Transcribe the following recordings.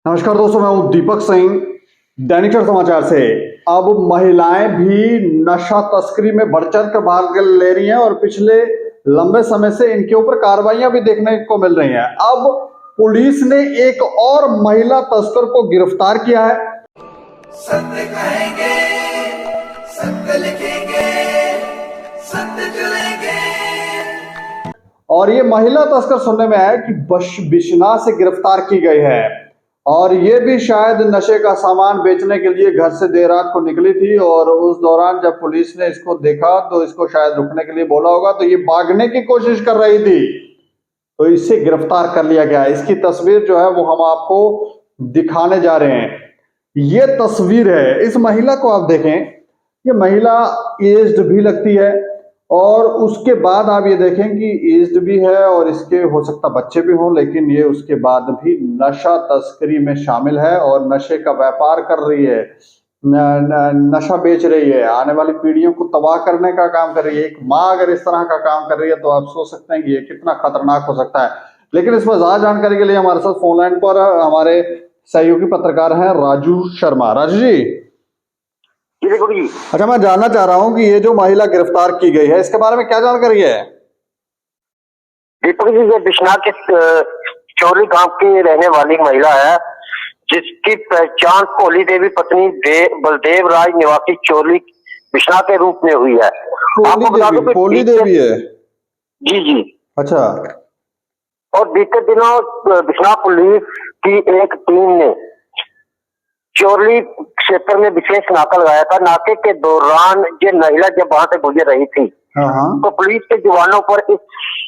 नमस्कार दोस्तों, मैं हूं दीपक सिंह, दैनिक सवेरा समाचार से। अब महिलाएं भी नशा तस्करी में बढ़ चढ़ कर भाग ले रही हैं और पिछले लंबे समय से इनके ऊपर कार्रवाइयां भी देखने को मिल रही हैं। अब पुलिस ने एक और महिला तस्कर को गिरफ्तार किया है। सत्य कहेंगे, सत्य लिखेंगे, सत्य चलेंगे। और ये महिला तस्कर सुनने में आया कि बिशनाह से गिरफ्तार की गई है और ये भी शायद नशे का सामान बेचने के लिए घर से देर रात को निकली थी और उस दौरान जब पुलिस ने इसको देखा तो इसको शायद रुकने के लिए बोला होगा, तो ये भागने की कोशिश कर रही थी, तो इसे गिरफ्तार कर लिया गया। इसकी तस्वीर जो है वो हम आपको दिखाने जा रहे हैं। ये तस्वीर है, इस महिला को आप देखें, ये महिला एज्ड भी लगती है और उसके बाद आप ये देखें कि एज्ड भी है और इसके हो सकता बच्चे भी हों, लेकिन ये उसके बाद भी नशा तस्करी में शामिल है और नशे का व्यापार कर रही है, नशा बेच रही है, आने वाली पीढ़ियों को तबाह करने का काम कर रही है। एक माँ अगर इस तरह का काम कर रही है तो आप सोच सकते हैं कि ये कितना खतरनाक हो सकता है। लेकिन इस पर ज्यादा जानकारी के लिए हमारे साथ फोन लाइन पर हमारे सहयोगी पत्रकार हैं राजू शर्मा। राजू जी, अच्छा, मैं जानना चाह रहा हूं कि ये जो महिला गिरफ्तार की गई है इसके बारे में क्या जानकारी है? दीपक जी, ये बिश्नाह के चोरी गांव की रहने वाली महिला है जिसकी पहचान भोली देवी पत्नी बलदेव राज निवासी चोली बिश्नाह के रूप में हुई है। आपको बता दूं कि भोली देवी है। जी जी। अच्छा। और बीते दिनों बिश्नाह पुलिस की एक टीम ने चोरली क्षेत्र में विशेष नाका लगाया था। नाके के दौरान ये महिला जब वहां से गुजर रही थी तो पुलिस के जवानों पर इस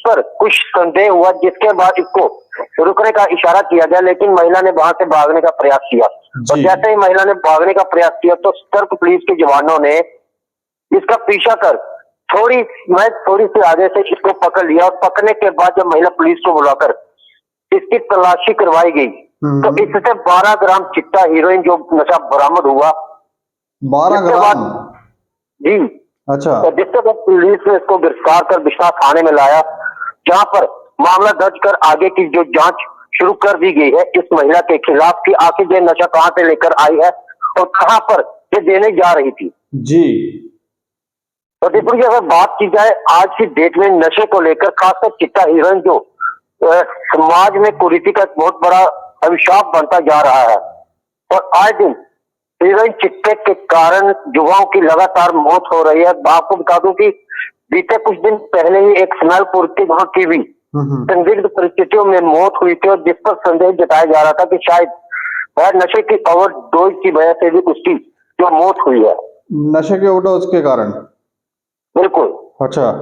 पर कुछ संदेह हुआ, जिसके बाद इसको रुकने का इशारा किया गया, लेकिन महिला ने वहां से भागने का प्रयास किया। और जैसे ही महिला ने भागने का प्रयास किया तो सतर्क पुलिस के जवानों ने इसका पीछा कर थोड़ी सी आगे से इसको पकड़ लिया और पकड़ने के बाद जब महिला पुलिस को बुलाकर इसकी तलाशी करवाई गई तो इससे 12 ग्राम चिट्टा हीरोइन जो नशा बरामद हुआ। 12 ग्राम? जी। अच्छा। तो जिसके बाद पुलिस ने इसको गिरफ्तार कर बिश्नाह थाने में लाया, जहां पर मामला दर्ज कर आगे की जो जांच शुरू कर दी गई है इस महिला के खिलाफ कि आखिर ये नशा कहां से लेकर आई है और कहां पर ये देने जा रही थी। जी। तो दीपक जी, अगर बात की जाए आज की डेट में नशे को लेकर, खासकर चिट्टा हीरोइन जो समाज में कुरीति का बहुत बड़ा अभिशाप बनता जा रहा है और आए दिन हीरोइन चिट्टे के कारण युवाओं की लगातार मौत हो रही है। आपको बता दूं कि बीते कुछ दिन पहले ही एक स्नैलपुर के वहां की भी संदिग्ध परिस्थितियों में मौत हुई थी और जिस पर संदेह जताया जा रहा था कि शायद वह नशे की ओवरडोज की वजह से भी उसकी जो मौत हुई है, नशे के ओवरडोज के कारण। बिल्कुल। अच्छा।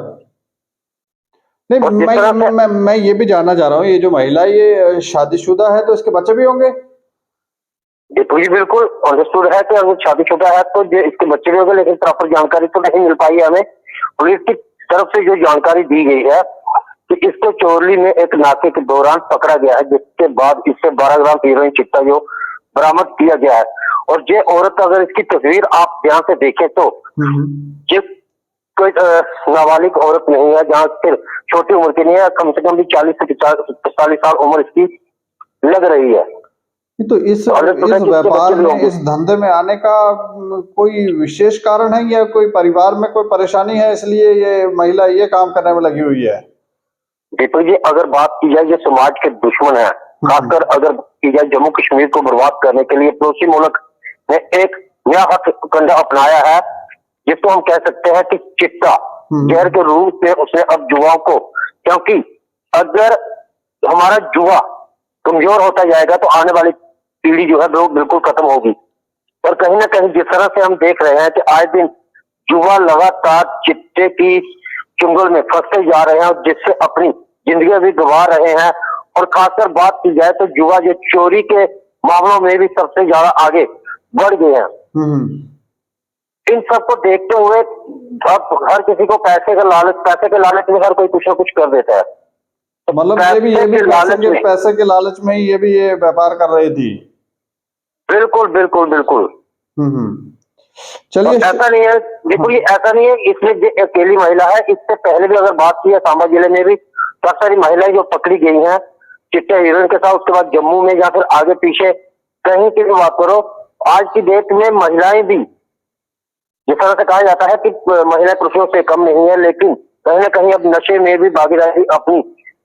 नहीं, मैं ये भी जानना चाह रहा हूँ, ये जो महिला ये शादीशुदा है तो इसके बच्चे भी होंगे? जी बिल्कुल, अंडरस्टूड है कि अगर शादीशुदा है तो इसके बच्चे भी होंगे, लेकिन प्रॉपर जानकारी तो नहीं मिल पाई है हमें। पुलिस की तरफ से जो जानकारी दी गई है कि इसको चोरली में एक नाके के दौरान पकड़ा गया है, जिसके बाद इससे 12 ग्राम हीरोइन चिट्टा जो बरामद किया गया है। और ये औरत, अगर इसकी तस्वीर आप ध्यान से देखें तो ये कोई नाबालिग औरत नहीं है, जहाँ सिर्फ छोटी उम्र की नहीं है, कम से कम भी 40 से 45 साल उम्र इसकी लग रही है। तो इस व्यापार में, इस धंधे में आने का कोई विशेष कारण है या कोई परिवार में कोई परेशानी है इसलिए ये महिला ये काम करने में लगी हुई है? दीपक जी, अगर बात की जाए ये समाज के दुश्मन है, खासकर अगर की जाए जम्मू कश्मीर को बर्बाद करने के लिए पड़ोसी मुल्क ने एक नया हथकंडा अपनाया है, जिसको हम कह सकते हैं कि चिट्टा जहर के रूप में उसने अब युवाओं को, क्योंकि अगर हमारा युवा कमजोर होता जाएगा तो आने वाली पीढ़ी जो है वो बिल्कुल खत्म होगी। और कहीं ना कहीं जिस तरह से हम देख रहे हैं कि आए दिन युवा लगातार चिट्टे की चुंगल में फंसते जा रहे हैं और जिससे अपनी जिंदगी भी गंवा रहे हैं। और खासकर बात की जाए तो युवा जो चोरी के मामलों में भी सबसे ज्यादा आगे बढ़ गए हैं। इन सबको देखते हुए अब हर किसी को पैसे के लालच में हर कोई कुछ ना कुछ कर देता है। तो मतलब ये भी पैसे के लालच में ही ये भी ये व्यापार कर रही थी। बिल्कुल बिल्कुल बिल्कुल। चलिए, ऐसा नहीं है, देखो ये ऐसा नहीं है इसमें जो अकेली महिला है, इससे पहले भी अगर बात की है सांबा जिले में भी काफी सारी महिलाएं जो पकड़ी गई हैं चिट्टे हीरोइन के साथ, उसके बाद जम्मू में या फिर आगे पीछे कहीं की भी बात करो, आज की डेट में महिलाएं भी, जिस तरह से कहा जाता है कि महिला पुरुषों से कम नहीं है, लेकिन कहीं ना कहीं अब नशे में भी भागीदारी अपनी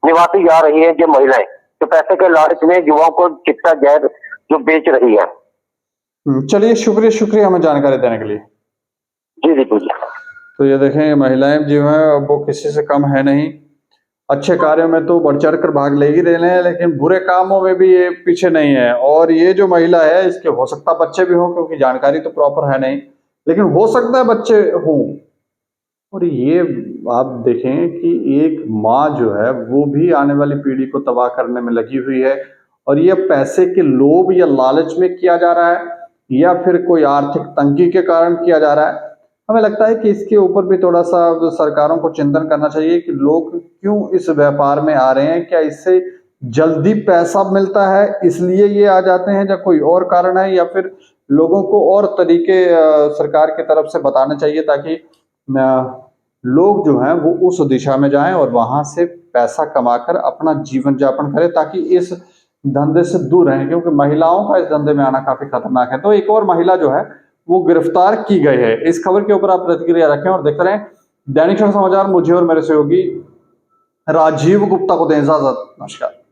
निभाती जा रही है जो महिलाएं, तो पैसे के लालच में युवाओं को चिट्टा जहर जो बेच रही है। चलिए, शुक्रिया शुक्रिया हमें जानकारी देने के लिए। जी जी जी। तो ये देखें, ये महिलाएं जो हैं अब वो किसी से कम है नहीं। अच्छे कार्यों में तो बढ़ चढ़ कर भाग ले ही रहे हैं, लेकिन बुरे कामों में भी ये पीछे नहीं है। और ये जो महिला है, इसके हो सकता है बच्चे भी हों, क्योंकि जानकारी तो प्रॉपर है नहीं, लेकिन हो सकता है बच्चे हों। और ये आप देखें कि एक माँ जो है वो भी आने वाली पीढ़ी को तबाह करने में लगी हुई है। और ये पैसे के लोभ या लालच में किया जा रहा है, या फिर कोई आर्थिक तंगी के कारण किया जा रहा है। हमें लगता है कि इसके ऊपर भी थोड़ा सा सरकारों को चिंतन करना चाहिए कि लोग क्यों इस व्यापार में आ रहे हैं। क्या इससे जल्दी पैसा मिलता है इसलिए ये आ जाते हैं, या कोई और कारण है, या फिर लोगों को और तरीके सरकार की तरफ से बताने चाहिए ताकि लोग जो हैं वो उस दिशा में जाएं और वहां से पैसा कमाकर अपना जीवन यापन करें, ताकि इस धंधे से दूर रहें। क्योंकि महिलाओं का इस धंधे में आना काफी खतरनाक है। तो एक और महिला जो है वो गिरफ्तार की गई है। इस खबर के ऊपर आप प्रतिक्रिया रखें और देखते रहें दैनिक क्षण समाचार। मुझे और मेरे सहयोगी राजीव गुप्ता को दें इजाजत। नमस्कार।